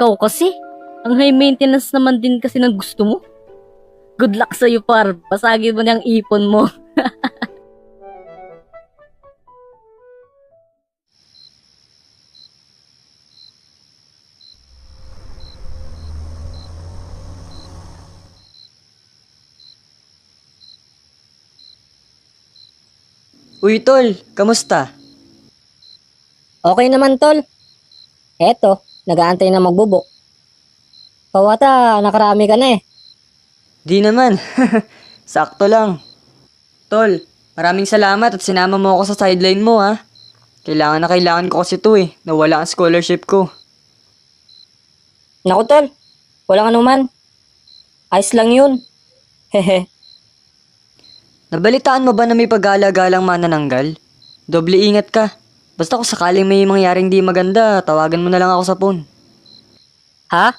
Ikaw kasi, ang high maintenance naman din kasi ng gusto mo. Good luck sa'yo, par. Basagin mo na ang ipon mo. Uy, tol, kamusta? Okay naman, tol. Eto, nag-aantay na magbubok. Kawata, nakarami ka na eh. Di naman. Sakto lang. Tol, maraming salamat at sinama mo ako sa sideline mo ha. Kailangan na kailangan ko kasi to eh. Nawala ang scholarship ko. Naku, tol. Walang anuman. Ayos lang yun. Hehe. Nabalitaan mo ba na may pag-alagalang manananggal? Doble ingat ka. Basta kung sakaling may mangyaring di maganda, tawagan mo na lang ako sa phone. Ha?